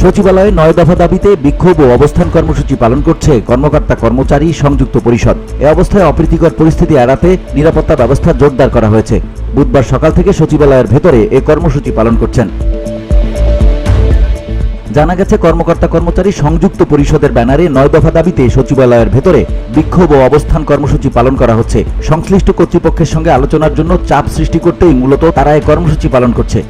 সচিবালয়ে 9 দফা দাবিতে বিক্ষোভ ও অবস্থান কর্মসূচি পালন করছে কর্মকর্তা কর্মচারী সংযুক্ত পরিষদ। এ অবস্থায় অপ্রীতিকর পরিস্থিতি এড়াতে নিরাপত্তা ব্যবস্থা জোরদার করা হয়েছে। বুধবার সকাল থেকে সচিবালয়ের ভেতরে এ কর্মসূচি পালন করছেন। জানা গেছে, কর্মকর্তা কর্মচারী সংযুক্ত পরিষদের ব্যানারে 9 দফা দাবিতে সচিবালয়ের ভেতরে বিক্ষোভ ও অবস্থান কর্মসূচি পালন করা হচ্ছে। সংশ্লিষ্ট কর্তৃপক্ষের সঙ্গে আলোচনার জন্য চাপ সৃষ্টি করতেই মূলত তারা এই কর্মসূচি পালন করছে।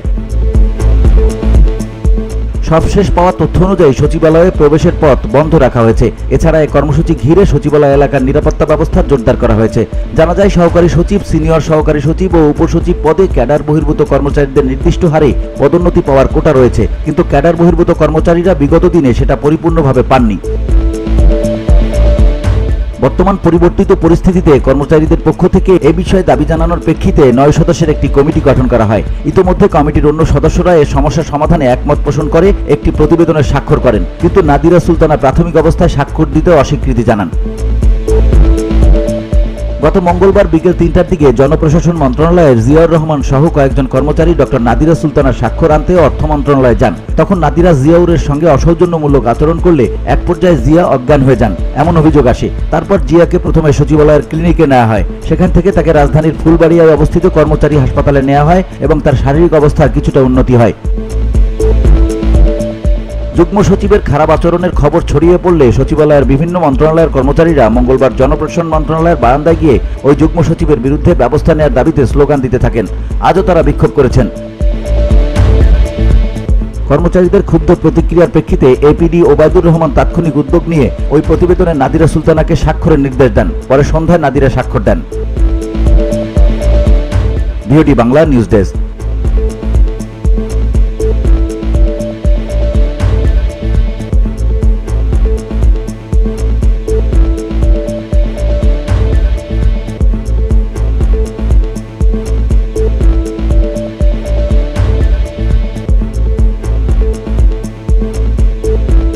সবশেষ পাওয়া তথ্য অনুযায়ী সচিবালয়ে প্রবেশের পথ বন্ধ রাখা হয়েছে। এছাড়া এই কর্মসূচি ঘিরে সচিবালয় এলাকার নিরাপত্তা ব্যবস্থা জোরদার করা হয়েছে। জানা যায়, সহকারী সচিব, সিনিয়র সহকারী সচিব ও উপসচিব পদে ক্যাডার বহির্ভূত কর্মচারীদের নির্দিষ্ট হারে পদোন্নতি পাওয়ার কোটা রয়েছে, কিন্তু ক্যাডার বহির্ভূত কর্মচারীরা বিগত দিনে সেটা পরিপূর্ণভাবে পাননি। বর্তমান পরিবর্তিত পরিস্থিতিতে কর্মচারীদের পক্ষ থেকে এ বিষয়ে দাবি জানানোর প্রেক্ষিতে 9 সদস্যের একটি কমিটি গঠন করা হয়। ইতোমধ্যে কমিটির অন্য সদস্যরা এ সমস্যা সমাধানে একমত পোষণ করে একটি প্রতিবেদনের স্বাক্ষর করেন, কিন্তু নাদিরা সুলতানা প্রাথমিক অবস্থায় স্বাক্ষর দিতে অস্বীকৃতি জানান। গত মঙ্গলবার বিকেল 3টার দিকে জনপ্রশাসন মন্ত্রণালয়ের জিয়াউর রহমান সহ কয়েকজন কর্মচারী ডক্টর নাদিরা সুলতানার স্বাক্ষর আনতে অর্থ মন্ত্রণালয়ে যান। তখন নাদিরা জিয়াউরের সঙ্গে অসৌজন্যমূলক আচরণ করলে এক পর্যায়ে জিয়া অজ্ঞান হয়ে যান, এমন অভিযোগ আসে। তারপর জিয়াকে প্রথমে সচিবালয়ের ক্লিনিকে নেওয়া হয়। সেখান থেকে তাকে রাজধানীর ফুলবাড়িয়ায় অবস্থিত কর্মচারী হাসপাতালে নেওয়া হয় এবং তার শারীরিক অবস্থার কিছুটা উন্নতি হয়। যুগ্ম সচিবের খারাপ আচরণের খবর ছড়িয়ে পড়লে সচিবালয়ের বিভিন্ন মন্ত্রণালয়ের কর্মচারীরা মঙ্গলবার জনপ্রশাসন মন্ত্রণালয়ের বারান্দায় গিয়ে ওই যুগ্ম সচিবের বিরুদ্ধে ব্যবস্থা নেওয়ার দাবিতে স্লোগান দিতে থাকেন। আজও তারা বিক্ষোভ করেছেন। কর্মচারীদের ক্ষুব্ধ প্রতিক্রিয়ার প্রেক্ষিতে এপিডি ওবায়দুর রহমান তাৎক্ষণিক উদ্যোগ নিয়ে ওই প্রতিবেদনে নাদিরা সুলতানাকে স্বাক্ষরের নির্দেশ দেন। পরে সন্ধ্যায় নাদিরা স্বাক্ষর দেন। VOD Bangla news desk.